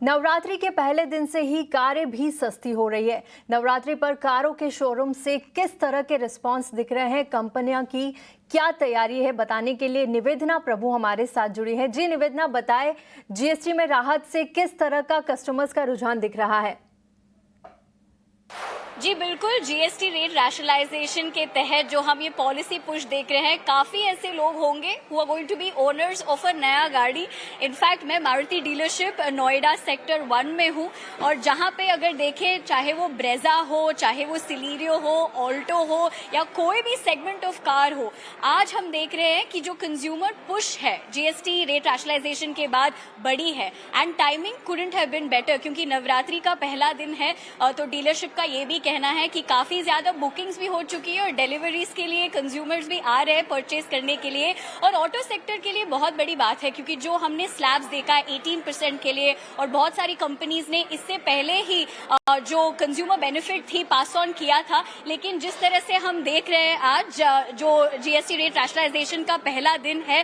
नवरात्रि के पहले दिन से ही कारें भी सस्ती हो रही है। नवरात्रि पर कारों के शोरूम से किस तरह के रिस्पांस दिख रहे हैं, कंपनियां की क्या तैयारी है, बताने के लिए निवेदना प्रभु हमारे साथ जुड़ी है। जी निवेदना, बताएं जीएसटी में राहत से किस तरह का कस्टमर्स का रुझान दिख रहा है? जी बिल्कुल, जीएसटी रेट रैशनलाइजेशन के तहत जो हम ये पॉलिसी पुश देख रहे हैं, काफी ऐसे लोग होंगे who are going to be owners of a नया गाड़ी। इनफैक्ट मैं मारुति डीलरशिप नोएडा सेक्टर 1 में हूँ और जहाँ पे अगर देखें, चाहे वो ब्रेजा हो, चाहे वो सिलीरियो हो, ऑल्टो हो या कोई भी सेगमेंट ऑफ कार हो, आज हम देख रहे हैं कि जो कंज्यूमर पुश है जीएसटी रेट रैशनलाइजेशन के बाद बड़ी है। And timing couldn't have been better, क्योंकि नवरात्रि का पहला दिन है तो डीलरशिप का ये भी कहना है कि काफी ज्यादा बुकिंग्स भी हो चुकी है और डिलीवरीज के लिए कंज्यूमर्स भी आ रहे हैं परचेज करने के लिए। और ऑटो सेक्टर के लिए बहुत बड़ी बात है, क्योंकि जो हमने स्लैब्स देखा है 18% के लिए, और बहुत सारी कंपनीज ने इससे पहले ही जो कंज्यूमर बेनिफिट थी पास ऑन किया था। लेकिन जिस तरह से हम देख रहे हैं आज जो जीएसटी रेट रैशनलाइजेशन का पहला दिन है,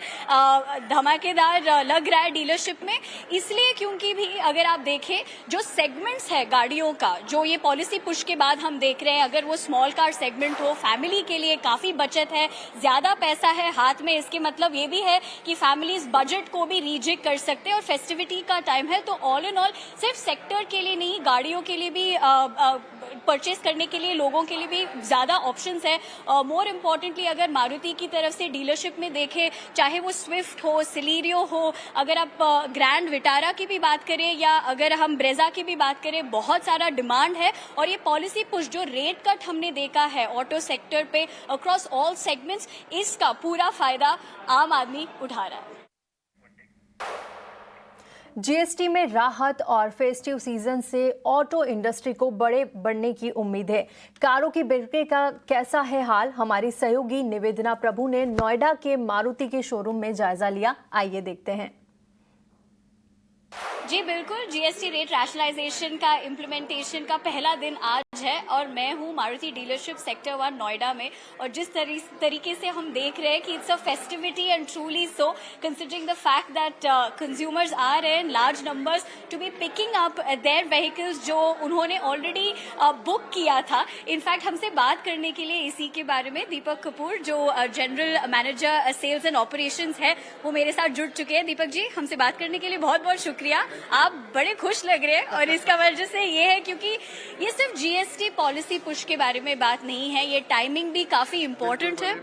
धमाकेदार लग रहा है डीलरशिप में, इसलिए क्योंकि भी अगर आप देखें जो सेगमेंट्स है गाड़ियों का, जो ये पॉलिसी पुश के बाद हम देख रहे हैं, अगर वो स्मॉल कार सेगमेंट हो, फैमिली के लिए काफी बचत है, ज्यादा पैसा है हाथ में। इसके मतलब ये भी है कि फैमिलीज बजट को भी रीजेक्ट कर सकते हैं और फेस्टिविटी का टाइम है, तो ऑल इन ऑल सिर्फ सेक्टर के लिए नहीं, गाड़ियों के लिए भी परचेज करने के लिए लोगों के लिए भी ज्यादा ऑप्शंस है। मोर इम्पोर्टेंटली अगर मारुति की तरफ से डीलरशिप में देखें, चाहे वो स्विफ्ट हो, सिलीरियो हो, अगर आप ग्रैंड विटारा की भी बात करें या अगर हम ब्रेजा की भी बात करें, बहुत सारा डिमांड है। और ये पॉलिसी पुश जो रेट कट हमने देखा है ऑटो सेक्टर पे अक्रॉस ऑल सेगमेंट्स, इसका पूरा फायदा आम आदमी उठा रहा है। जीएसटी में राहत और फेस्टिव सीजन से ऑटो इंडस्ट्री को बड़े बढ़ने की उम्मीद है। कारों की बिक्री का कैसा है हाल, हमारी सहयोगी निवेदना प्रभु ने नोएडा के मारुति के शोरूम में जायजा लिया। आइए देखते हैं। जी बिल्कुल, जीएसटी रेट रैशनलाइजेशन का इम्प्लीमेंटेशन का पहला दिन आज है और मैं हूँ मारुति डीलरशिप सेक्टर 1 नोएडा में। और जिस तरीके से हम देख रहे हैं कि it's a festivity and truly so, considering the fact that consumers आ रहे हैं large numbers to be picking up their vehicles जो उन्होंने ऑलरेडी बुक किया था। इनफैक्ट हमसे बात करने के लिए इसी के बारे में दीपक कपूर, जो general manager sales and operations है, वो मेरे साथ जुड़ चुके हैं। दीपक जी, हमसे बात करने के लिए बहुत बहुत शुक्रिया। आप बड़े खुश लग रहे हैं और इसका वजह से ये है क्योंकि ये सिर्फ जीएसटी पॉलिसी पुश के बारे में बात नहीं है, ये टाइमिंग भी काफी इम्पोर्टेंट है।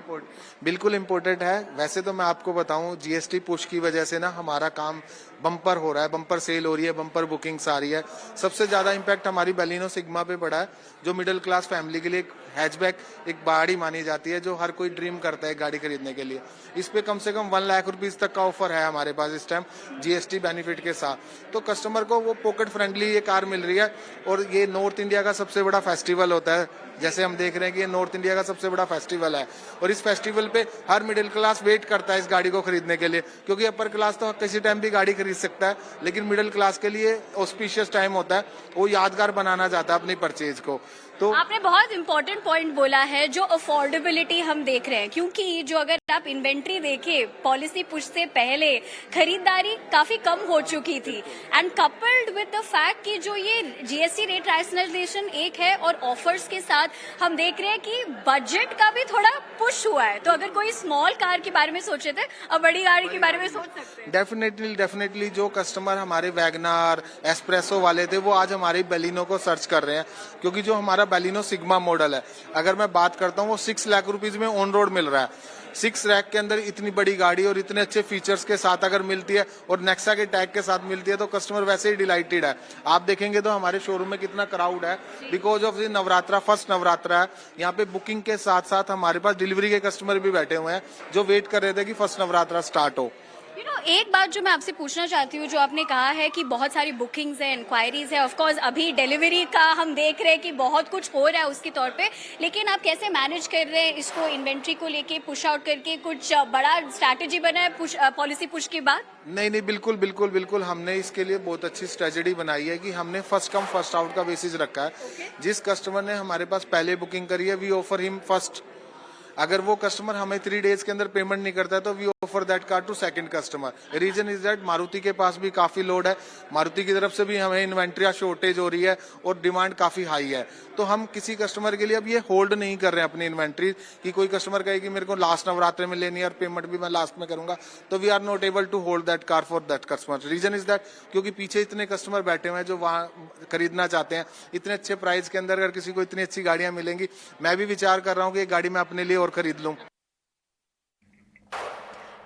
बिल्कुल इम्पोर्टेंट है। वैसे तो मैं आपको बताऊं, जीएसटी पुश की वजह से ना हमारा काम बम्पर हो रहा है, बम्पर सेल हो रही है, बम्पर बुकिंग्स आ रही है। सबसे ज्यादा इम्पैक्ट हमारी बैलिनो सिग्मा पे पड़ा है, जो मिडिल क्लास फैमिली के लिए एक हैचबैक, एक गाड़ी मानी जाती है, जो हर कोई ड्रीम करता है गाड़ी खरीदने के लिए। इस पे कम से कम 1 लाख रुपीज तक का ऑफर है हमारे पास इस टाइम जीएसटी बेनिफिट के साथ। तो कस्टमर को वो पॉकेट फ्रेंडली ये कार मिल रही है। और ये नॉर्थ इंडिया का सबसे बड़ा फेस्टिवल होता है, जैसे हम देख रहे हैं कि ये नॉर्थ इंडिया का सबसे बड़ा फेस्टिवल है और इस फेस्टिवल पे हर मिडिल क्लास वेट करता है इस गाड़ी को खरीदने के लिए, क्योंकि अपर क्लास तो किसी टाइम भी गाड़ी खरीद सकता है, लेकिन मिडिल क्लास के लिए ऑस्पिशियस टाइम होता है, वो यादगार बनाना चाहता है अपनी परचेज को। तो आपने बहुत इंपॉर्टेंट पॉइंट बोला है, जो अफोर्डेबिलिटी हम देख रहे हैं, क्योंकि जो अगर आप इन्वेंट्री देखें पॉलिसी पुश से पहले खरीदारी काफी कम हो चुकी थी, and coupled with the fact कि जो ये जीएसटी रेट रैशनलाइजेशन एक है और ऑफर्स के साथ हम देख रहे हैं कि बजट का भी थोड़ा पुश हुआ है। तो अगर कोई स्मॉल कार के बारे में सोचे थे, अब बड़ी गाड़ी के बारे में सोच सकते हैं। डेफिनेटली जो कस्टमर हमारे वैगनार एस्प्रेसो वाले थे, वो आज हमारी बेलिनो को सर्च कर रहे हैं, क्योंकि जो हमारा बेलिनो सिग्मा मॉडल है, अगर मैं बात करता हूँ, वो 6 लाख रुपीज में ऑन रोड मिल रहा है। 6 लाख के अंदर इतनी बड़ी गाड़ी और इतने अच्छे फीचर्स के साथ अगर मिलती है और नेक्सा के टैग के साथ मिलती है, तो कस्टमर वैसे ही डिलाइटेड है। आप देखेंगे तो हमारे शोरूम में कितना क्राउड है, because of Navratra, first Navratra है। यहाँ पे बुकिंग के साथ साथ हमारे पास डिलीवरी के कस्टमर भी बैठे हुए हैं, जो वेट कर रहे थे कि फर्स्ट नवरात्रा स्टार्ट हो। एक बात जो मैं आपसे पूछना चाहती हूँ, जो आपने कहा है कि बहुत सारी बुकिंग्स है, इंक्वायरीज है, ऑफ कोर्स अभी डिलीवरी का हम देख रहे हैं कि बहुत कुछ हो रहा है उसके तौर पे, लेकिन आप कैसे मैनेज कर रहे हैं इसको, इन्वेंट्री को लेके पुश आउट करके कुछ बड़ा स्ट्रैटेजी बना है पॉलिसी पुश के बाद? नहीं, बिल्कुल हमने इसके लिए बहुत अच्छी स्ट्रेटेजी बनाई है कि हमने फर्स्ट कम फर्स्ट आउट का बेसिस रखा है। जिस कस्टमर ने हमारे पास पहले बुकिंग करी है, वी ऑफर हिम फर्स्ट अगर वो कस्टमर हमें 3 डेज के अंदर पेमेंट नहीं करता है तो we offer that car to second customer. Reason is that Maruti के पास भी काफी लोड है, मारुति की तरफ से भी हमें इन्वेंट्री शॉर्टेज हो रही है और डिमांड काफी हाई है, तो हम किसी कस्टमर के लिए अब ये होल्ड नहीं कर रहे हैं अपनी इन्वेंट्री कि कोई कस्टमर कहे कि मेरे को लास्ट नवरात्रि में लेनी है और पेमेंट भी मैं लास्ट में करूंगा, तो we are not able to hold that car for that customer. Reason is that क्योंकि पीछे इतने कस्टमर बैठे हुए हैं जो वहां खरीदना चाहते हैं इतने अच्छे प्राइस के अंदर। अगर किसी को इतनी अच्छी गाड़ियां मिलेंगी, मैं भी विचार कर रहा हूं कि ये गाड़ी मैं अपने लिए और खरीद लूं।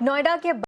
नोएडा के